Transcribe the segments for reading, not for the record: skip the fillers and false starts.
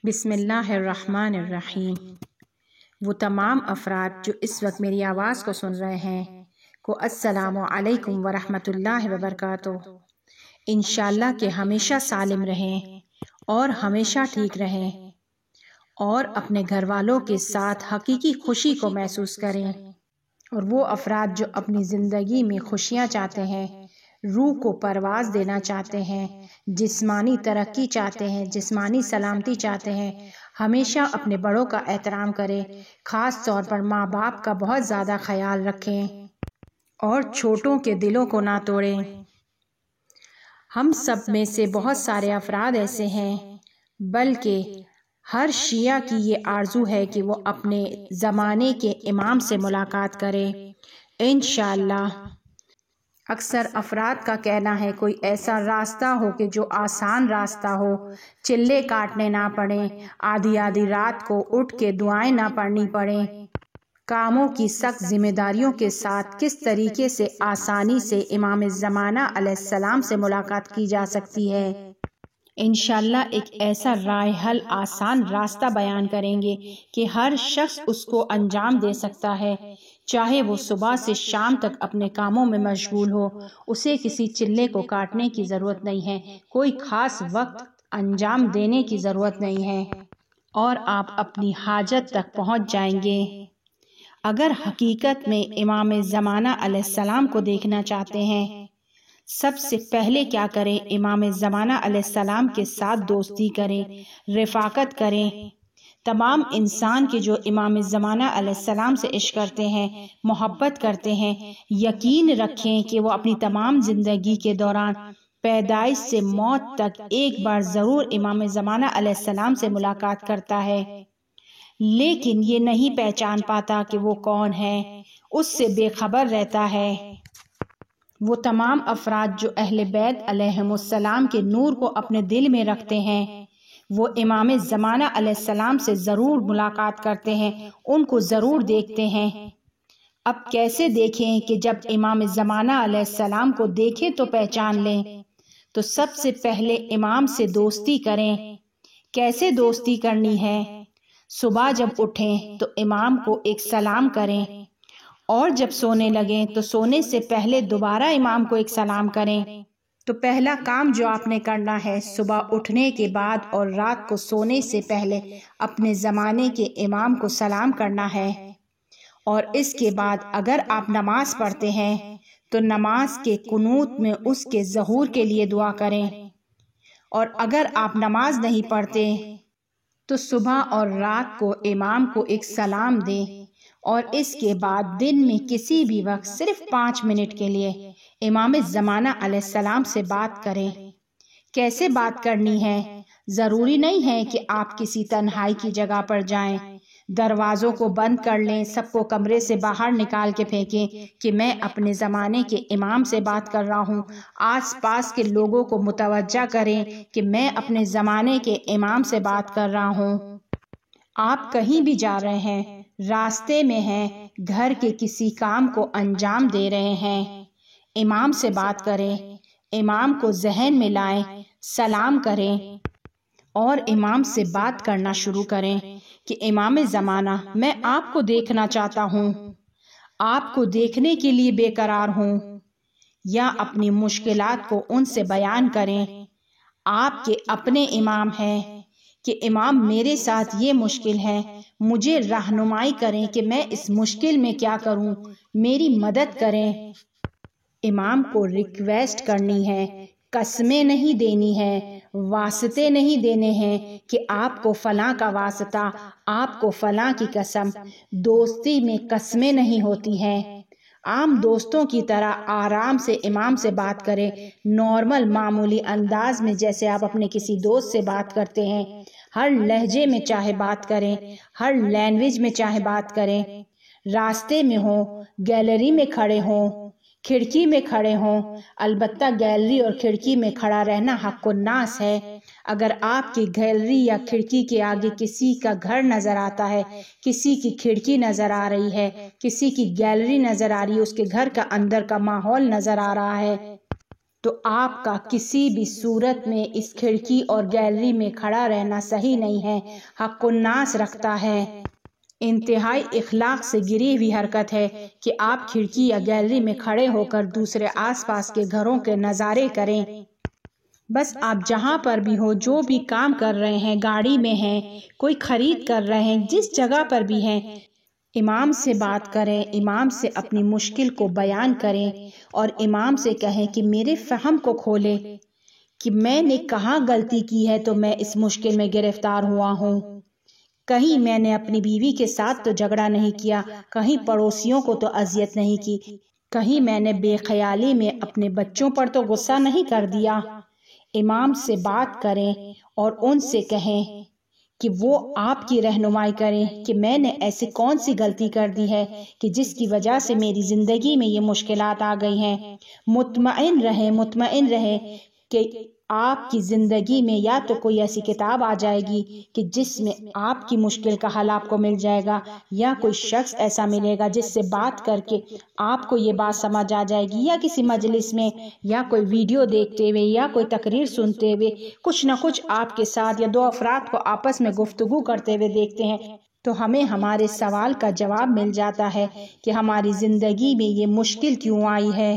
بسم اللہ الرحمن الرحیم۔ وہ تمام افراد جو اس وقت میری آواز کو سن رہے ہیں کو السلام علیکم ورحمۃ اللہ وبرکاتہ۔ انشاءاللہ کہ ہمیشہ سالم رہیں اور ہمیشہ ٹھیک رہیں اور اپنے گھر والوں کے ساتھ حقیقی خوشی کو محسوس کریں۔ اور وہ افراد جو اپنی زندگی میں خوشیاں چاہتے ہیں، روح کو پرواز دینا چاہتے ہیں، جسمانی ترقی چاہتے ہیں، جسمانی سلامتی چاہتے ہیں، ہمیشہ اپنے بڑوں کا احترام کریں، خاص طور پر ماں باپ کا بہت زیادہ خیال رکھیں اور چھوٹوں کے دلوں کو نہ توڑیں۔ ہم سب میں سے بہت سارے افراد ایسے ہیں، بلکہ ہر شیعہ کی یہ آرزو ہے کہ وہ اپنے زمانے کے امام سے ملاقات کرے انشاءاللہ۔ اکثر افراد کا کہنا ہے کوئی ایسا راستہ ہو کہ جو آسان راستہ ہو، چلے کاٹنے نہ پڑیں، آدھی رات کو اٹھ کے دعائیں نہ پڑھنی پڑیں، کاموں کی سخت ذمہ داریوں کے ساتھ کس طریقے سے آسانی سے امام زمانہ علیہ السلام سے ملاقات کی جا سکتی ہے۔ انشاءاللہ ایک ایسا رائے حل آسان راستہ بیان کریں گے کہ ہر شخص اس کو انجام دے سکتا ہے، چاہے وہ صبح سے شام تک اپنے کاموں میں مشغول ہو۔ اسے کسی چلے کو کاٹنے کی ضرورت نہیں ہے، کوئی خاص وقت انجام دینے کی ضرورت نہیں ہے اور آپ اپنی حاجت تک پہنچ جائیں گے۔ اگر حقیقت میں امام زمانہ علیہ السلام کو دیکھنا چاہتے ہیں، سب سے پہلے کیا کریں؟ امام زمانہ علیہ السلام کے ساتھ دوستی کریں، رفاقت کریں۔ تمام انسان کے جو امام زمانہ علیہ السلام سے عشق کرتے ہیں، محبت کرتے ہیں، یقین رکھیں کہ وہ اپنی تمام زندگی کے دوران پیدائش سے موت تک ایک بار ضرور امام زمانہ علیہ السلام سے ملاقات کرتا ہے، لیکن یہ نہیں پہچان پاتا کہ وہ کون ہے، اس سے بے خبر رہتا ہے۔ وہ تمام افراد جو اہل بیت علیہم السلام کے نور کو اپنے دل میں رکھتے ہیں، وہ امام زمانہ علیہ السلام سے ضرور ملاقات کرتے ہیں، ان کو ضرور دیکھتے ہیں۔ اب کیسے دیکھیں کہ جب امام زمانہ علیہ السلام کو دیکھیں تو پہچان لیں؟ تو سب سے پہلے امام سے دوستی کریں۔ کیسے دوستی کرنی ہے؟ صبح جب اٹھیں تو امام کو ایک سلام کریں، اور جب سونے لگیں تو سونے سے پہلے دوبارہ امام کو ایک سلام کریں۔ تو پہلا کام جو آپ نے کرنا ہے، صبح اٹھنے کے بعد اور رات کو سونے سے پہلے اپنے زمانے کے امام کو سلام کرنا ہے، اور اس کے بعد اگر آپ نماز پڑھتے ہیں تو نماز کے قنوت میں اس کے ظہور کے لیے دعا کریں، اور اگر آپ نماز نہیں پڑھتے تو صبح اور رات کو امام کو ایک سلام دیں، اور اس کے بعد دن میں کسی بھی وقت صرف 5 منٹ کے لیے امام زمانہ علیہ السلام سے بات کریں۔ کیسے بات کرنی ہے؟ ضروری نہیں ہے کہ آپ کسی تنہائی کی جگہ پر جائیں، دروازوں کو بند کر لیں، سب کو کمرے سے باہر نکال کے پھینکیں کہ میں اپنے زمانے کے امام سے بات کر رہا ہوں۔ آس پاس کے لوگوں کو متوجہ کریں کہ میں اپنے زمانے کے امام سے بات کر رہا ہوں۔ آپ کہیں بھی جا رہے ہیں، راستے میں ہیں، گھر کے کسی کام کو انجام دے رہے ہیں، امام سے بات کریں، امام کو ذہن میں لائیں، سلام کریں اور امام سے بات کرنا شروع کریں کہ امام زمانہ، میں آپ کو دیکھنا چاہتا ہوں، آپ کو دیکھنے کے لیے بے قرار ہوں، یا اپنی مشکلات کو ان سے بیان کریں۔ آپ کے اپنے امام ہیں کہ امام میرے ساتھ یہ مشکل ہے، مجھے رہنمائی کریں کہ میں اس مشکل میں کیا کروں، میری مدد کریں۔ امام کو ریکویسٹ کرنی ہے، قسمیں نہیں دینی ہے، واسطے نہیں دینے ہیں کہ آپ کو فلاں کا واسطہ، آپ کو فلاں کی قسم۔ دوستی میں قسمیں نہیں ہوتی ہیں۔ عام دوستوں کی طرح آرام سے امام سے بات کریں، نارمل معمولی انداز میں، جیسے آپ اپنے کسی دوست سے بات کرتے ہیں۔ ہر لہجے میں چاہے بات کریں، ہر لینگویج میں چاہے بات کریں، راستے میں ہوں، گیلری میں کھڑے ہوں، کھڑکی میں کھڑے ہوں۔ البتہ گیلری اور کھڑکی میں کھڑا رہنا حق الناس ہے۔ اگر آپ کی گیلری یا کھڑکی کے آگے کسی کا گھر نظر آتا ہے، کسی کی کھڑکی نظر آ رہی ہے، کسی کی گیلری نظر آ رہی ہے، اس کے گھر کا اندر کا ماحول نظر آ رہا ہے، تو آپ کا کسی بھی صورت میں اس کھڑکی اور گیلری میں کھڑا رہنا صحیح نہیں ہے، حق الناس رکھتا ہے۔ انتہائی اخلاق سے گری ہوئی حرکت ہے کہ آپ کھڑکی یا گیلری میں کھڑے ہو کر دوسرے آس پاس کے گھروں کے نظارے کریں۔ بس آپ جہاں پر بھی ہو، جو بھی کام کر رہے ہیں، گاڑی میں ہیں، کوئی خرید کر رہے ہیں، جس جگہ پر بھی ہیں، امام سے بات کریں، امام سے اپنی مشکل کو بیان کریں اور امام سے کہیں کہ میرے فہم کو کھولے کہ میں نے کہاں غلطی کی ہے تو میں اس مشکل میں گرفتار ہوا ہوں۔ کہیں میں نے اپنی بیوی کے ساتھ تو جھگڑا نہیں کیا، کہیں پڑوسیوں کو تو اذیت نہیں کی، کہیں میں نے بے خیالی میں اپنے بچوں پر تو غصہ نہیں کر دیا۔ امام سے بات کریں اور ان سے کہیں کہ وہ آپ کی رہنمائی کریں کہ میں نے ایسی کون سی غلطی کر دی ہے کہ جس کی وجہ سے میری زندگی میں یہ مشکلات آ گئی ہیں۔ مطمئن رہیں کہ آپ کی زندگی میں یا تو کوئی ایسی کتاب آ جائے گی کہ جس میں آپ کی مشکل کا حل آپ کو مل جائے گا، یا کوئی شخص ایسا ملے گا جس سے بات کر کے آپ کو یہ بات سمجھ آ جائے گی، یا کسی مجلس میں یا کوئی ویڈیو دیکھتے ہوئے یا کوئی تقریر سنتے ہوئے کچھ نہ کچھ آپ کے ساتھ یا دو افراد کو آپس میں گفتگو کرتے ہوئے دیکھتے ہیں تو ہمیں ہمارے سوال کا جواب مل جاتا ہے کہ ہماری زندگی میں یہ مشکل کیوں آئی ہے۔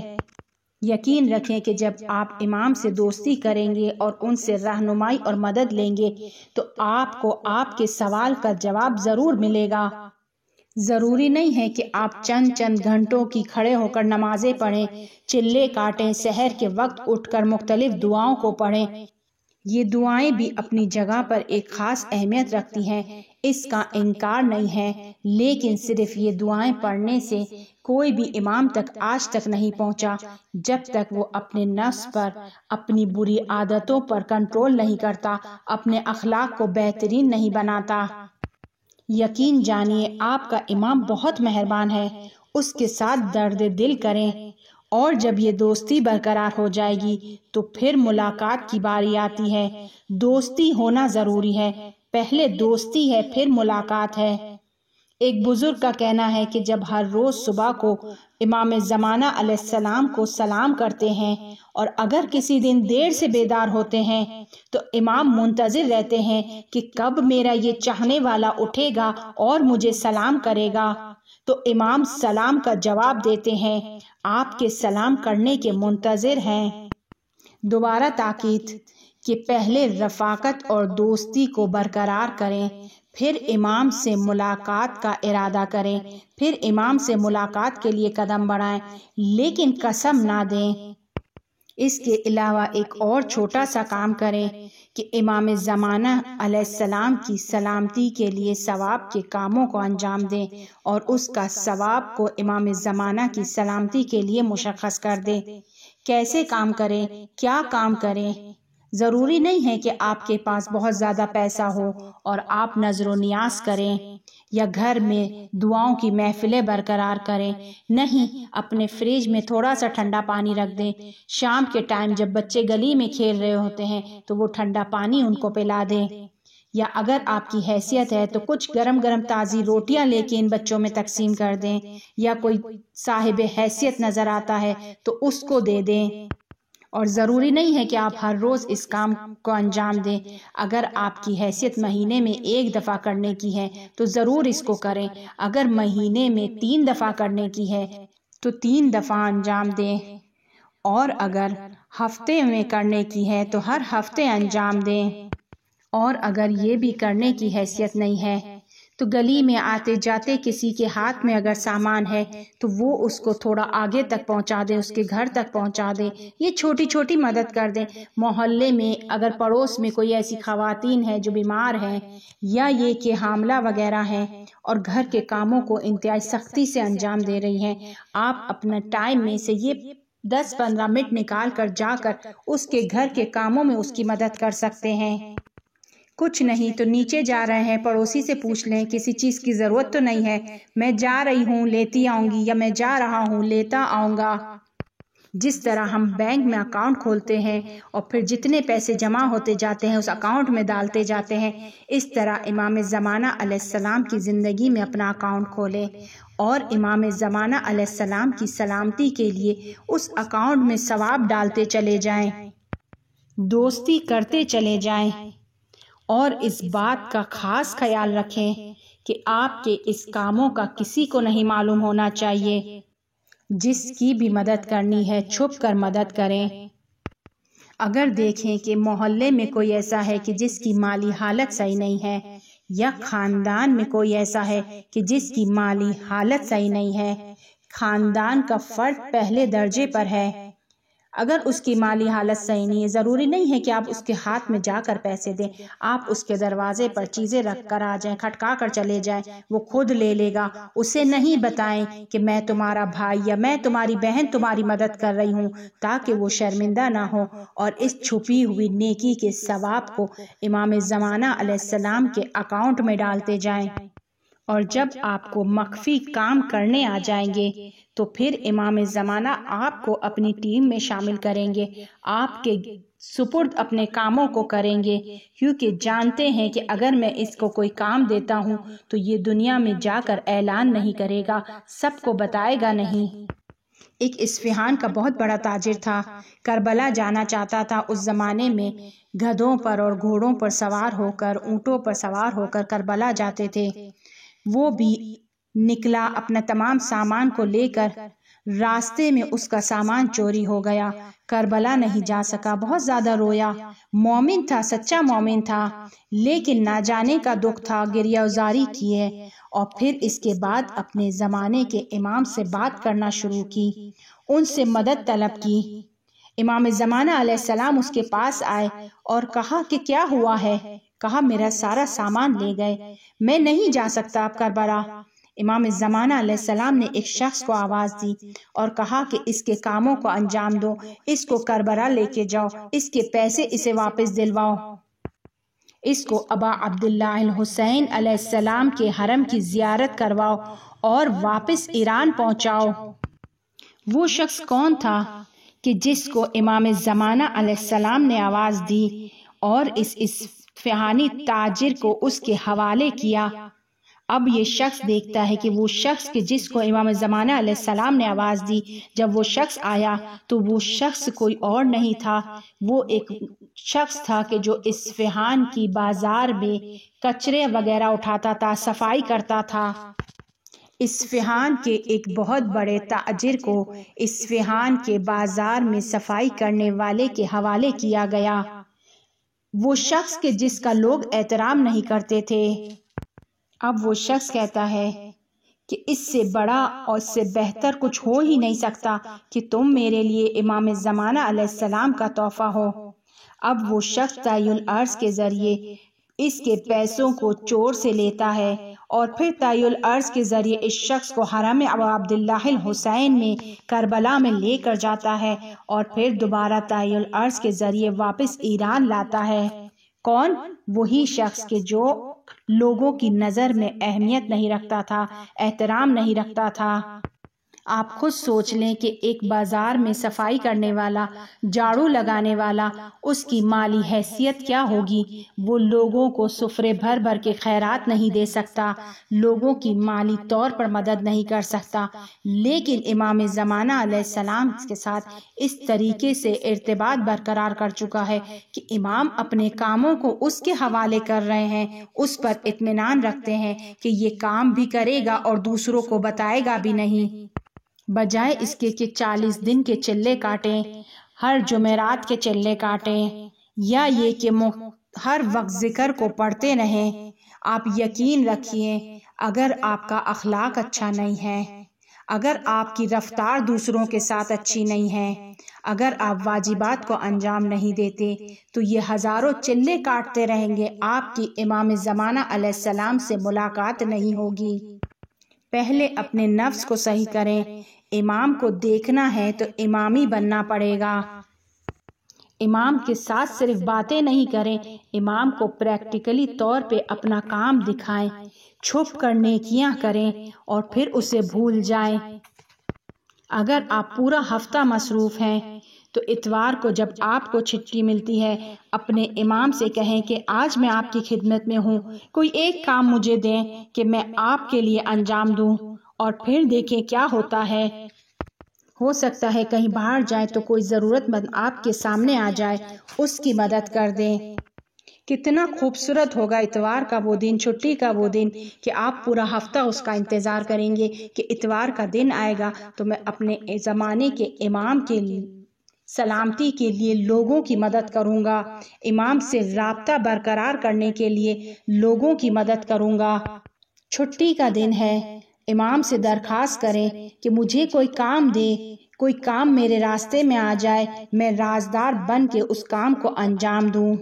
یقین رکھیں کہ جب آپ امام سے دوستی کریں گے اور ان سے رہنمائی اور مدد لیں گے تو آپ کو آپ کے سوال کا جواب ضرور ملے گا۔ ضروری نہیں ہے کہ آپ چند گھنٹوں کی کھڑے ہو کر نمازیں پڑھیں، چلے کاٹیں، سحر کے وقت اٹھ کر مختلف دعاؤں کو پڑھیں۔ یہ دعائیں بھی اپنی جگہ پر ایک خاص اہمیت رکھتی ہیں، اس کا انکار نہیں ہے، لیکن صرف یہ دعائیں پڑھنے سے کوئی بھی امام تک آج تک نہیں پہنچا جب تک وہ اپنے نفس پر، اپنی بری عادتوں پر کنٹرول نہیں کرتا، اپنے اخلاق کو بہترین نہیں بناتا۔ یقین جانیے آپ کا امام بہت مہربان ہے، اس کے ساتھ درد دل کریں، اور جب یہ دوستی برقرار ہو جائے گی تو پھر ملاقات کی باری آتی ہے۔ دوستی ہونا ضروری ہے، پہلے دوستی ہے پھر ملاقات ہے۔ ایک بزرگ کا کہنا ہے کہ جب ہر روز صبح کو امام زمانہ علیہ السلام کو سلام کرتے ہیں اور اگر کسی دن دیر سے بیدار ہوتے ہیں تو امام منتظر رہتے ہیں کہ کب میرا یہ چاہنے والا اٹھے گا اور مجھے سلام کرے گا، تو امام سلام کا جواب دیتے ہیں، آپ کے سلام کرنے کے منتظر ہیں۔ دوبارہ تاکید کہ پہلے رفاقت اور دوستی کو برقرار کریں، پھر امام سے ملاقات کا ارادہ کریں، پھر امام سے ملاقات کے لیے قدم بڑھائیں، لیکن قسم نہ دیں۔ اس کے علاوہ ایک اور چھوٹا سا کام کریں کہ امام زمانہ علیہ السلام کی سلامتی کے لیے ثواب کے کاموں کو انجام دیں اور اس کا ثواب کو امام زمانہ کی سلامتی کے لیے مشخص کر دیں۔ کیسے کام کریں، کیا کام کریں؟ ضروری نہیں ہے کہ آپ کے پاس بہت زیادہ پیسہ ہو اور آپ نظر و نیاز کریں یا گھر میں دعاؤں کی محفلیں برقرار کریں۔ نہیں، اپنے فریج میں تھوڑا سا ٹھنڈا پانی رکھ دیں، شام کے ٹائم جب بچے گلی میں کھیل رہے ہوتے ہیں تو وہ ٹھنڈا پانی ان کو پلا دیں، یا اگر آپ کی حیثیت ہے تو کچھ گرم گرم تازی روٹیاں لے کے ان بچوں میں تقسیم کر دیں، یا کوئی صاحب حیثیت نظر آتا ہے تو اس کو دے دیں۔ اور ضروری نہیں ہے کہ آپ ہر روز اس کام کو انجام دیں، اگر آپ کی حیثیت مہینے میں 1 دفعہ کرنے کی ہے تو ضرور اس کو کریں، اگر مہینے میں 3 دفعہ کرنے کی ہے تو 3 دفعہ انجام دیں، اور اگر ہفتے میں کرنے کی ہے تو ہر ہفتے انجام دیں، اور اگر یہ بھی کرنے کی حیثیت نہیں ہے تو گلی میں آتے جاتے کسی کے ہاتھ میں اگر سامان ہے تو وہ اس کو تھوڑا آگے تک پہنچا دیں، اس کے گھر تک پہنچا دیں، یہ چھوٹی چھوٹی مدد کر دیں۔ محلے میں اگر پڑوس میں کوئی ایسی خواتین ہیں جو بیمار ہیں یا یہ کہ حاملہ وغیرہ ہیں اور گھر کے کاموں کو انتہائی سختی سے انجام دے رہی ہیں، آپ اپنا ٹائم میں سے یہ 10-15 منٹ نکال کر جا کر اس کے گھر کے کاموں میں اس کی مدد کر سکتے ہیں۔ کچھ نہیں تو نیچے جا رہے ہیں، پڑوسی سے پوچھ لیں کسی چیز کی ضرورت تو نہیں ہے، میں جا رہی ہوں لیتی آؤں گی، یا میں جا رہا ہوں لیتا آؤں گا۔ جس طرح ہم بینک میں اکاؤنٹ کھولتے ہیں اور پھر جتنے پیسے جمع ہوتے جاتے ہیں اس اکاؤنٹ میں ڈالتے جاتے ہیں، اس طرح امام زمانہ علیہ السلام کی زندگی میں اپنا اکاؤنٹ کھولیں اور امام زمانہ علیہ السلام کی سلامتی کے لیے اس اکاؤنٹ میں ثواب ڈالتے چلے جائیں، دوستی کرتے چلے جائیں، اور اس بات کا خاص خیال رکھیں کہ آپ کے اس کاموں کا کسی کو نہیں معلوم ہونا چاہیے۔ جس کی بھی مدد کرنی ہے چھپ کر مدد کریں۔ اگر دیکھیں کہ محلے میں کوئی ایسا ہے کہ جس کی مالی حالت صحیح نہیں ہے، یا خاندان میں کوئی ایسا ہے کہ جس کی مالی حالت صحیح نہیں ہے، خاندان کا فرد پہلے درجے پر ہے، اگر اس کی مالی حالت صحیح نہیں ہے، ضروری نہیں ہے کہ آپ اس کے ہاتھ میں جا کر پیسے دیں، آپ اس کے دروازے پر چیزیں رکھ کر آ جائیں، کھٹکا کر چلے جائیں، وہ خود لے لے گا۔ اسے نہیں بتائیں کہ میں تمہارا بھائی یا میں تمہاری بہن تمہاری مدد کر رہی ہوں، تاکہ وہ شرمندہ نہ ہو اور اس چھپی ہوئی نیکی کے ثواب کو امام زمانہ علیہ السلام کے اکاؤنٹ میں ڈالتے جائیں۔ اور جب آپ کو مخفی کام کرنے آ جائیں گے تو پھر امام زمانہ آپ کو اپنی ٹیم میں شامل کریں گے، آپ کے سپرد اپنے کاموں کو کریں گے، کیونکہ جانتے ہیں کہ اگر میں اس کو کوئی کام دیتا ہوں تو یہ دنیا میں جا کر اعلان نہیں کرے گا، سب کو بتائے گا نہیں۔ ایک اصفہان کا بہت بڑا تاجر تھا، کربلا جانا چاہتا تھا۔ اس زمانے میں گدھوں پر اور گھوڑوں پر سوار ہو کر، اونٹوں پر سوار ہو کر کربلا جاتے تھے۔ وہ بھی نکلا اپنا تمام سامان کو لے کر، راستے میں اس کا سامان چوری ہو گیا، کربلا نہیں جا سکا، بہت زیادہ رویا۔ مومن تھا، سچا مومن تھا، لیکن نہ جانے کا دکھ تھا، گریہ وزاری کیے، اور پھر اس کے بعد اپنے زمانے کے امام سے بات کرنا شروع کی، ان سے مدد طلب کی۔ امام زمانہ علیہ السلام اس کے پاس آئے اور کہا کہ کیا ہوا ہے؟ کہا میرا سارا سامان لے گئے، میں نہیں جا سکتا اب کربلا۔ امام زمانہ علیہ السلام نے ایک شخص کو آواز دی اور کہا کہ اس کے کاموں کو انجام دو، اس کو کربلا لے کے جاؤ، اس کے پیسے اسے واپس دلواؤ، اس کو ابا عبداللہ الحسین علیہ السلام کے حرم کی زیارت کرواؤ اور واپس ایران پہنچاؤ۔ وہ شخص کون تھا کہ جس کو امام زمانہ علیہ السلام نے آواز دی اور اس اصفہانی تاجر کو اس کے حوالے کیا؟ اب یہ شخص دیکھتا ہے کہ وہ شخص کہ جس کو امام زمانہ علیہ السلام نے آواز دی، جب وہ شخص آیا تو وہ شخص کوئی اور نہیں تھا، وہ ایک شخص تھا کہ جو اصفہان کی بازار میں کچرے وغیرہ اٹھاتا تھا، صفائی کرتا تھا۔ اصفہان کے ایک بہت بڑے تاجر کو اصفہان کے بازار میں صفائی کرنے والے کے حوالے کیا گیا، وہ شخص کہ جس کا لوگ احترام نہیں کرتے تھے۔ اب وہ شخص کہتا ہے کہ اس سے بڑا اور اس سے بہتر کچھ ہو ہی نہیں سکتا کہ تم میرے لیے امام زمانہ علیہ السلام کا تحفہ ہو۔ اب وہ شخص طی العرض کے ذریعے اس کے پیسوں کو چور سے لیتا ہے اور پھر طی العرض کے ذریعے اس شخص کو حرم ابا عبداللہ الحسین میں کربلا میں لے کر جاتا ہے اور پھر دوبارہ طی العرض کے ذریعے واپس ایران لاتا ہے۔ کون؟ وہی شخص کہ جو لوگوں کی نظر میں اہمیت نہیں رکھتا تھا، احترام نہیں رکھتا تھا۔ آپ خود سوچ لیں کہ ایک بازار میں صفائی کرنے والا، جھاڑو لگانے والا، اس کی مالی حیثیت کیا ہوگی؟ وہ لوگوں کو سفرے بھر بھر کے خیرات نہیں دے سکتا، لوگوں کی مالی طور پر مدد نہیں کر سکتا، لیکن امام زمانہ علیہ السلام کے ساتھ اس طریقے سے ارتباط برقرار کر چکا ہے کہ امام اپنے کاموں کو اس کے حوالے کر رہے ہیں، اس پر اطمینان رکھتے ہیں کہ یہ کام بھی کرے گا اور دوسروں کو بتائے گا بھی نہیں، بجائے اس کے کہ 40 دن کے چلے کاٹیں، ہر جمعرات کے چلے کاٹیں، یا یہ کہ ہر وقت ذکر کو پڑھتے رہیں۔ آپ یقین رکھیے، اگر آپ کا اخلاق اچھا نہیں ہے، اگر آپ کی رفتار دوسروں کے ساتھ اچھی نہیں ہے، اگر آپ واجبات کو انجام نہیں دیتے تو یہ ہزاروں چلے کاٹتے رہیں گے، آپ کی امام زمانہ علیہ السلام سے ملاقات نہیں ہوگی۔ پہلے اپنے نفس کو صحیح کریں، امام کو دیکھنا ہے تو امامی بننا پڑے گا۔ امام کے ساتھ صرف باتیں نہیں کریں، امام کو پریکٹیکلی طور پہ اپنا کام دکھائیں، چھپ کر نیکیاں کریں اور پھر اسے بھول جائیں۔ اگر آپ پورا ہفتہ مصروف ہیں تو اتوار کو جب آپ کو چھٹی ملتی ہے اپنے امام سے کہیں کہ آج میں آپ کی خدمت میں ہوں، کوئی ایک کام مجھے دیں کہ میں آپ کے لیے انجام دوں، اور پھر دیکھیں کیا ہوتا ہے۔ ہو سکتا ہے کہیں باہر جائیں تو کوئی ضرورت مند آپ کے سامنے آ جائے، اس کی مدد کر دیں۔ کتنا خوبصورت ہوگا اتوار کا وہ دن، چھٹی کا وہ دن کہ آپ پورا ہفتہ اس کا انتظار کریں گے کہ اتوار کا دن آئے گا تو میں اپنے زمانے کے امام کے سلامتی کے لیے لوگوں کی مدد کروں گا، امام سے رابطہ برقرار کرنے کے لیے لوگوں کی مدد کروں گا۔ چھٹی کا دن ہے، امام سے درخواست کریں کہ مجھے کوئی کام دے، کوئی کام میرے راستے میں آ جائے، میں رازدار بن کے اس کام کو انجام دوں۔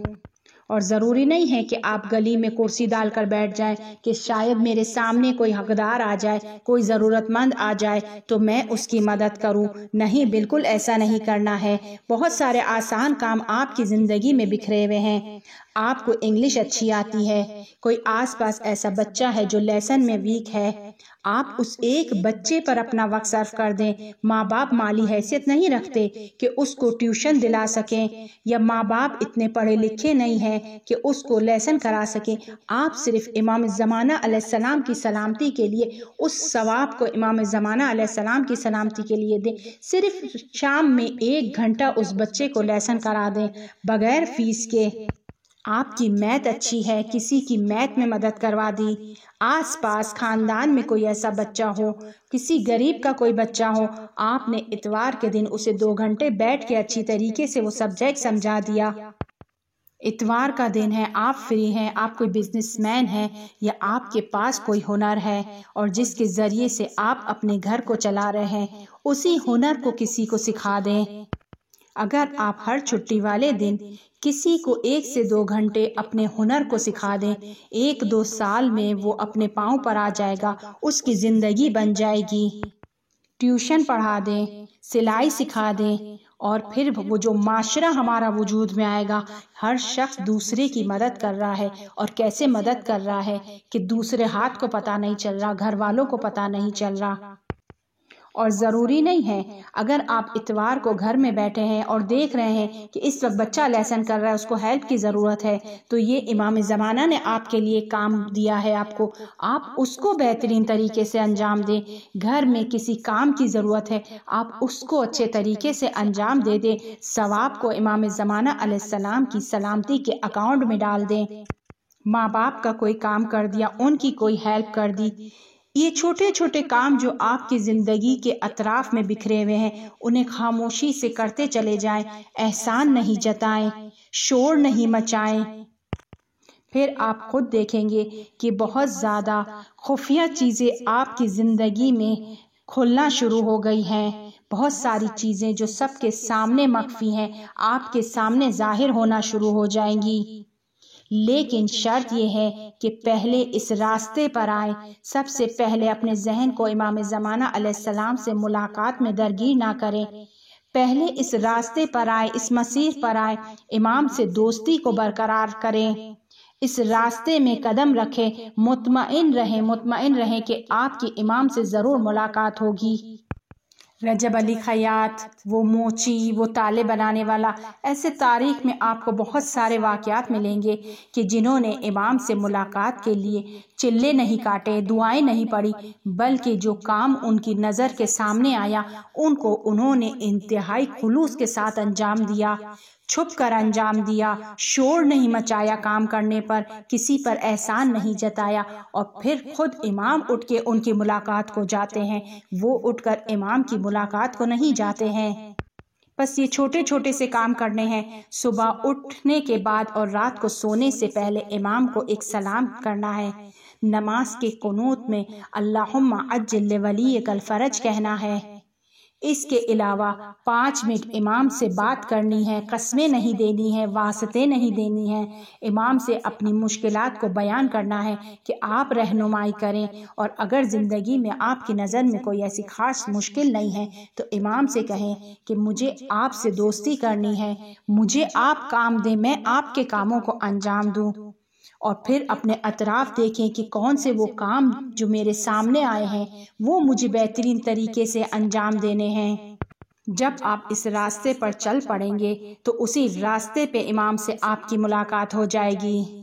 اور ضروری نہیں ہے کہ آپ گلی میں کرسی ڈال کر بیٹھ جائیں کہ شاید میرے سامنے کوئی حقدار آ جائے، کوئی ضرورت مند آ جائے تو میں اس کی مدد کروں۔ نہیں، بالکل ایسا نہیں کرنا ہے۔ بہت سارے آسان کام آپ کی زندگی میں بکھرے ہوئے ہیں۔ آپ کو انگلش اچھی آتی ہے، کوئی آس پاس ایسا بچہ ہے جو لیسن میں ویک ہے، آپ اس ایک بچے پر اپنا وقت صرف کر دیں۔ ماں باپ مالی حیثیت نہیں رکھتے کہ اس کو ٹیوشن دلا سکیں، یا ماں باپ اتنے پڑھے لکھے نہیں ہیں کہ اس کو لیسن کرا سکیں۔ آپ صرف امام زمانہ علیہ السلام کی سلامتی کے لیے اس ثواب کو امام زمانہ علیہ السلام کی سلامتی کے لیے دیں۔ صرف شام میں 1 گھنٹہ اس بچے کو لیسن کرا دیں بغیر فیس کے۔ آپ کی میتھ اچھی ہے، کسی کی میتھ میں مدد کروا دی۔ آس پاس خاندان میں کوئی ایسا بچہ ہو، کسی غریب کا کوئی بچہ ہو، آپ نے اتوار کے دن اسے 2 گھنٹے بیٹھ کے اچھی طریقے سے وہ سبجیکٹ سمجھا دیا۔ اتوار کا دن ہے، آپ فری ہیں، آپ کوئی بزنس مین ہیں یا آپ کے پاس کوئی ہنر ہے اور جس کے ذریعے سے آپ اپنے گھر کو چلا رہے ہیں، اسی ہنر کو کسی کو سکھا دیں۔ اگر آپ ہر چھٹی والے دن کسی کو 1 سے 2 گھنٹے اپنے ہنر کو سکھا دیں، 1-2 سال میں وہ اپنے پاؤں پر آ جائے گا، اس کی زندگی بن جائے گی۔ ٹیوشن پڑھا دیں، سلائی سکھا دیں، اور پھر وہ جو معاشرہ ہمارا وجود میں آئے گا، ہر شخص دوسرے کی مدد کر رہا ہے، اور کیسے مدد کر رہا ہے کہ دوسرے ہاتھ کو پتہ نہیں چل رہا، گھر والوں کو پتہ نہیں چل رہا۔ اور ضروری نہیں ہے اگر آپ اتوار کو گھر میں بیٹھے ہیں اور دیکھ رہے ہیں کہ اس وقت بچہ لیسن کر رہا ہے، اس کو ہیلپ کی ضرورت ہے، تو یہ امام زمانہ نے آپ کے لیے کام دیا ہے آپ اس کو بہترین طریقے سے انجام دیں۔ گھر میں کسی کام کی ضرورت ہے، آپ اس کو اچھے طریقے سے انجام دے دیں، ثواب کو امام زمانہ علیہ السلام کی سلامتی کے اکاؤنٹ میں ڈال دیں۔ ماں باپ کا کوئی کام کر دیا، ان کی کوئی ہیلپ کر دی۔ یہ چھوٹے چھوٹے کام جو آپ کی زندگی کے اطراف میں بکھرے ہوئے ہیں، انہیں خاموشی سے کرتے چلے جائیں، احسان نہیں جتائیں، شور نہیں مچائیں۔ پھر آپ خود دیکھیں گے کہ بہت زیادہ خفیہ چیزیں آپ کی زندگی میں کھلنا شروع ہو گئی ہیں۔ بہت ساری چیزیں جو سب کے سامنے مخفی ہیں، آپ کے سامنے ظاہر ہونا شروع ہو جائیں گی۔ لیکن شرط یہ ہے کہ پہلے اس راستے پر آئیں، سب سے پہلے اپنے ذہن کو امام زمانہ علیہ السلام سے ملاقات میں درگیر نہ کریں، پہلے اس راستے پر آئیں، اس مسیر پر آئیں، امام سے دوستی کو برقرار کریں، اس راستے میں قدم رکھیں، مطمئن رہیں کہ آپ کی امام سے ضرور ملاقات ہوگی۔ رجب علی خیاط، وہ موچی، وہ تالے بنانے والا، ایسے تاریخ میں آپ کو بہت سارے واقعات ملیں گے کہ جنہوں نے امام سے ملاقات کے لیے چلے نہیں کاٹے، دعائیں نہیں پڑھی، بلکہ جو کام ان کی نظر کے سامنے آیا ان کو انہوں نے انتہائی خلوص کے ساتھ انجام دیا، چھپ کر انجام دیا، شور نہیں مچایا کام کرنے پر، کسی پر احسان نہیں جتایا، اور پھر خود امام اٹھ کے ان کی ملاقات کو جاتے ہیں، وہ اٹھ کر امام کی ملاقات کو نہیں جاتے ہیں۔ بس یہ چھوٹے چھوٹے سے کام کرنے ہیں۔ صبح اٹھنے کے بعد اور رات کو سونے سے پہلے امام کو ایک سلام کرنا ہے، نماز کے قنوت میں اللہم عجل لولیک الفرج کہنا ہے۔ اس کے علاوہ 5 منٹ امام سے بات کرنی ہے، قسمیں نہیں دینی ہے، واسطے نہیں دینی ہے، امام سے اپنی مشکلات کو بیان کرنا ہے کہ آپ رہنمائی کریں، اور اگر زندگی میں آپ کی نظر میں کوئی ایسی خاص مشکل نہیں ہے تو امام سے کہیں کہ مجھے آپ سے دوستی کرنی ہے، مجھے آپ کام دیں، میں آپ کے کاموں کو انجام دوں۔ اور پھر اپنے اطراف دیکھیں کہ کون سے وہ کام جو میرے سامنے آئے ہیں وہ مجھے بہترین طریقے سے انجام دینے ہیں۔ جب آپ اس راستے پر چل پڑیں گے تو اسی راستے پہ امام سے آپ کی ملاقات ہو جائے گی۔